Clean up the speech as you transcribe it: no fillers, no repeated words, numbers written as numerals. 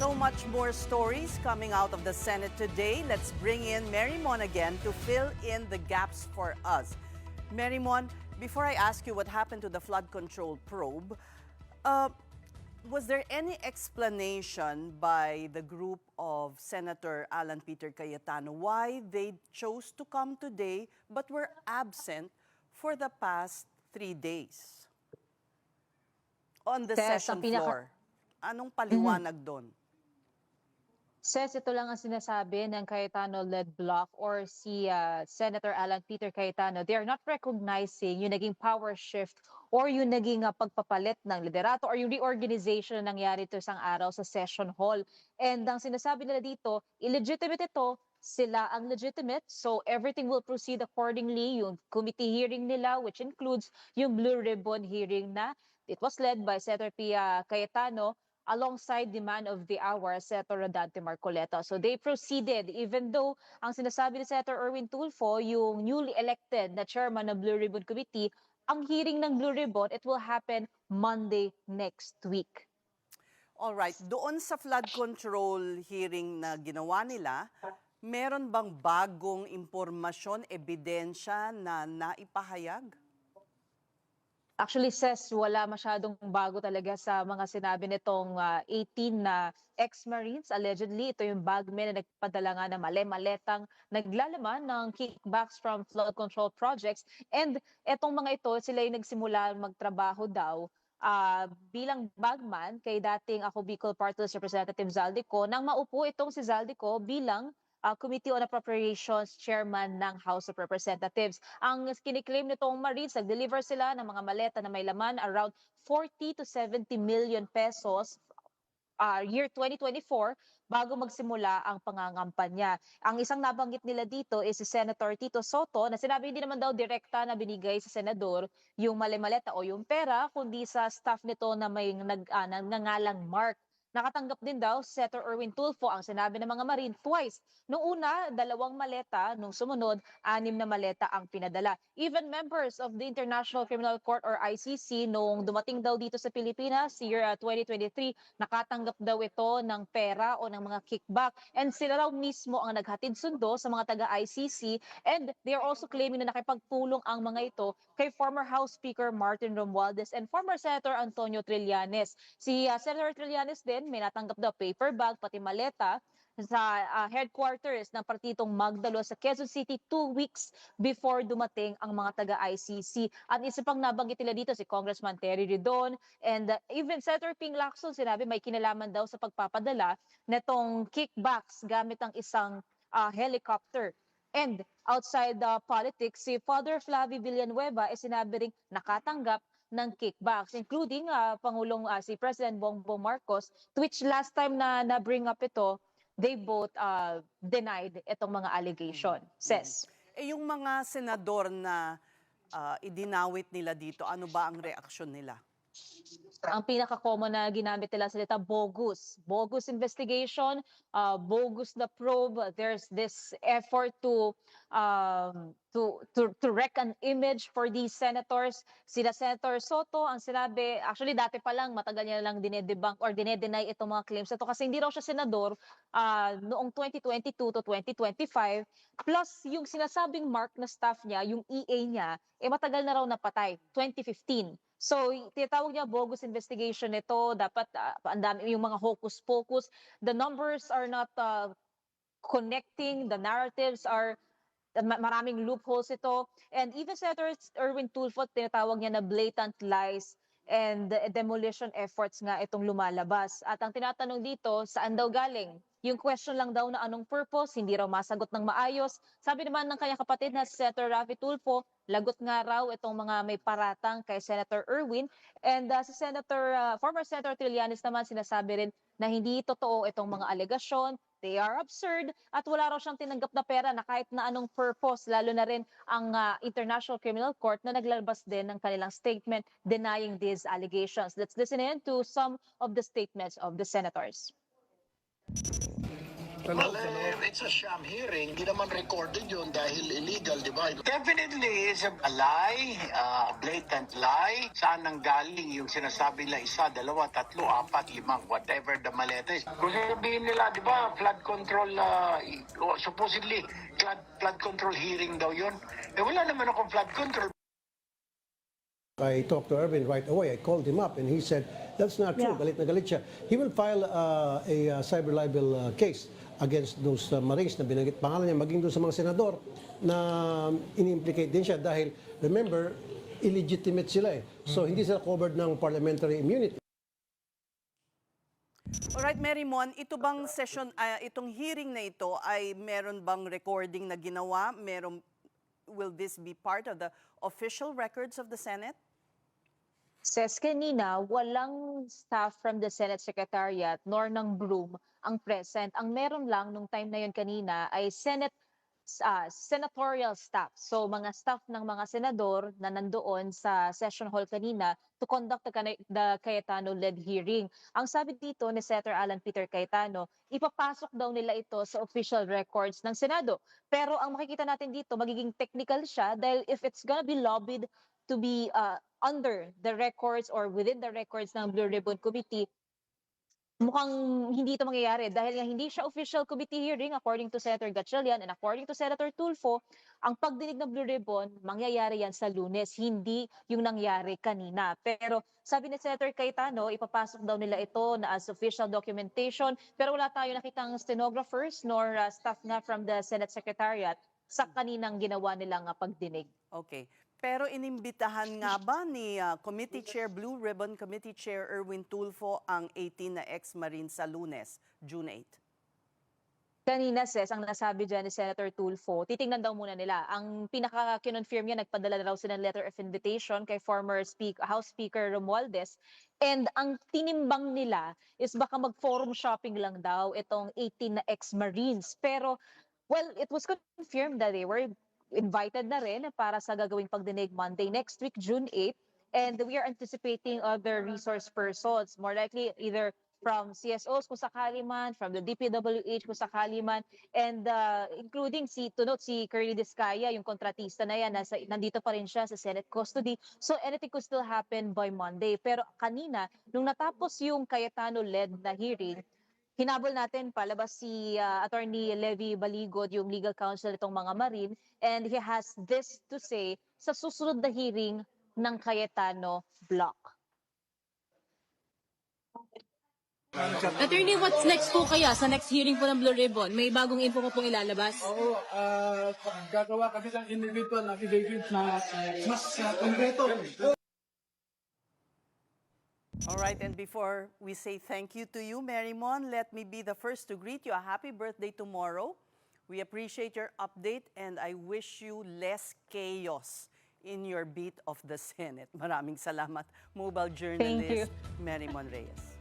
So much more stories coming out of the Senate today. Let's bring in Mary Mon again to fill in the gaps for us. Mary Mon, before I ask you what happened to the flood control probe, was there any explanation by the group of Senator Alan Peter Cayetano why they chose to come today but were absent for the past 3 days on the session floor? Anong paliwanag doon? Says ito lang ang sinasabi ng Cayetano-led bloc or si Senator Alan Peter Cayetano. They are not recognizing yung naging power shift or yung naging pagpapalit ng liderato or yung reorganization na nangyari ito isang araw sa session hall. And ang sinasabi nila dito, illegitimate ito, sila ang legitimate. So everything will proceed accordingly. Yung committee hearing nila, which includes yung Blue Ribbon hearing na it was led by Senator Pia Cayetano, alongside the man of the hour, Senator Rodante Marcoleta. So they proceeded, even though ang sinasabi ni Senator Erwin Tulfo, yung newly elected na chairman ng Blue Ribbon Committee, ang hearing ng Blue Ribbon, it will happen Monday next week. All right, doon sa flood control hearing na ginawa nila, meron bang bagong impormasyon, ebidensya na naipahayag? Actually, says wala masyadong bago talaga sa mga sinabi nitong 18 na ex-Marines. Allegedly, ito yung bagmen na nagpadala nga ng mali-maletang naglalaman ng kickbacks from flood control projects. And etong mga ito, sila yung nagsimula magtrabaho daw bilang bagman kay dating ako Bicol Party List Representative Zaldico nang maupo itong si Zaldico bilang Committee on Appropriations Chairman ng House of Representatives. Ang kiniklaim nitong Marines, nag-deliver sila ng mga maleta na may laman around 40 to 70 million pesos year 2024 bago magsimula ang pangangampanya. Ang isang nabanggit nila dito is si Senator Tito Soto na sinabi hindi naman daw direkta na binigay sa senador yung mali-maleta o yung pera kundi sa staff nito na may nangangalang Mark. Nakatanggap din daw si Senator Erwin Tulfo ang sinabi ng mga Marine twice. Noong una, 2 maleta. Nung sumunod, 6 na maleta ang pinadala. Even members of the International Criminal Court or ICC noong dumating daw dito sa Pilipinas, year 2023, nakatanggap daw ito ng pera o ng mga kickback. And sila raw mismo ang naghatid sundo sa mga taga-ICC. And they are also claiming na nakipagtulong ang mga ito kay former House Speaker Martin Romualdez and former Senator Antonio Trillanes. Si Senator Trillanes din, may natanggap daw paper bag pati maleta sa headquarters ng partitong Magdalo sa Quezon City 2 weeks before dumating ang mga taga-ICC. At isa pang nabanggit nila dito si Congressman Terry Ridon and even Senator Ping Lacson sinabi may kinalaman daw sa pagpapadala netong kickbacks gamit ang isang helicopter. And outside politics, si Father Flavie Villanueva ay sinabi ring nakatanggap ng kickbacks, including Pangulong si President Bongbong Marcos, to which last time na na-bring up ito, they both denied itong mga allegation. Says. Yung mga senador na idinawit nila dito, ano ba ang reaksyon nila? Ang pinaka-common na ginamit nila salita, bogus. Bogus investigation, bogus na probe. There's this effort to wreck an image for these senators. Sila Senator Soto, ang sinabi, actually dati pa lang, matagal niya lang dinedebunk or dinedeny itong mga claims ito kasi hindi raw siya senador noong 2022 to 2025. Plus, yung sinasabing Mark na staff niya, yung EA niya, matagal na raw napatay, 2015. So, tinatawag niya bogus investigation nito. Dapat ang dami yung mga hocus-pocus. The numbers are not connecting. The narratives are maraming loopholes ito. And even Senator Erwin Tulfo, tinatawag niya na blatant lies and demolition efforts nga itong lumalabas. At ang tinatanong dito, saan daw galing? Yung question lang daw na anong purpose, hindi raw masagot ng maayos. Sabi naman ng kanyang kapatid na si Senator Raffy Tulfo, lagot nga raw itong mga may paratang kay Senator Erwin. And si former Senator Trillanes naman sinasabi rin na hindi totoo itong mga alegasyon. They are absurd at wala raw siyang tinanggap na pera na kahit na anong purpose, lalo na rin ang International Criminal Court na naglalabas din ng kanilang statement denying these allegations. Let's listen in to some of the statements of the senators. Well, it's a sham hearing. Hindi naman recorded yun dahil illegal, di ba? Definitely, it's a lie, blatant lie. Saan nanggaling yung sinasabi nila isa, dalawa, tatlo, apat, limang, whatever the maleta is. Kung sabihin nila, di ba, flood control, supposedly, flood control hearing daw yun. Eh, wala naman akong flood control. I talked to Erwin right away. I called him up and he said, that's not true. Yeah. Galit na galit siya. He will file a cyber libel case against those Marines na binanggit pangalan niya, maging doon sa mga senador na ini-implicate din siya dahil, remember, illegitimate sila eh. So, hindi sila covered ng parliamentary immunity. Alright, Mary Mon, ito bang session, itong hearing na ito ay meron bang recording na ginawa? Will this be part of the official records of the Senate? Says kanina, walang staff from the Senate Secretariat nor ng Bloom ang present. Ang meron lang nung time na yun kanina ay senatorial staff. So mga staff ng mga senador na nandoon sa session hall kanina to conduct the Cayetano-led hearing. Ang sabi dito ni Senator Alan Peter Cayetano, ipapasok daw nila ito sa official records ng Senado. Pero ang makikita natin dito, magiging technical siya dahil if it's gonna be lobbied to be under the records or within the records ng Blue Ribbon Committee, mukhang hindi ito mangyayari dahil nga hindi siya official committee hearing according to Senator Gatchalian and according to Senator Tulfo, ang pagdinig ng Blue Ribbon, mangyayari yan sa Lunes, hindi yung nangyari kanina. Pero sabi ni Senator Cayetano, ipapasok daw nila ito na as official documentation pero wala tayo nakitang stenographers nor staff na from the Senate Secretariat sa kaninang ginawa nilang pagdinig. Okay. Pero inimbitahan nga ba ni Committee Chair, Blue Ribbon Committee Chair Erwin Tulfo ang 18 na ex-Marines sa Lunes, June 8? Kanina, Ses, ang nasabi dyan ni Senator Tulfo, titingnan daw muna nila. Ang pinaka-kinonfirm niya, nagpadala na raw sila ng letter of invitation kay former House Speaker Romualdez. And ang tinimbang nila is baka mag-forum shopping lang daw itong 18 na ex-Marines. Pero, well, it was confirmed that they were invited na rin para sa gagawing pagdinig Monday next week, June 8. And we are anticipating other resource persons, more likely either from CSOs kung sakali man, from the DPWH kung sakali man, and including si Curly Discaya, yung kontratista na yan, nandito pa rin siya sa Senate custody. So anything could still happen by Monday. Pero kanina, nung natapos yung Cayetano-led na hearing, hinabol natin palabas si Attorney Levy Baligod, yung legal counsel nitong mga Marine, and he has this to say sa susunod na hearing ng Cayetano block. Attorney, what's next po kaya sa next hearing po ng Blue Ribbon? May bagong info po pong ilalabas? Oo, gagawa kami ng individual affidavit na mas konkreto. All right, and before we say thank you to you, Mary Mon, let me be the first to greet you a happy birthday tomorrow. We appreciate your update and I wish you less chaos in your beat of the Senate. Maraming salamat, mobile journalist Mary Mon Reyes.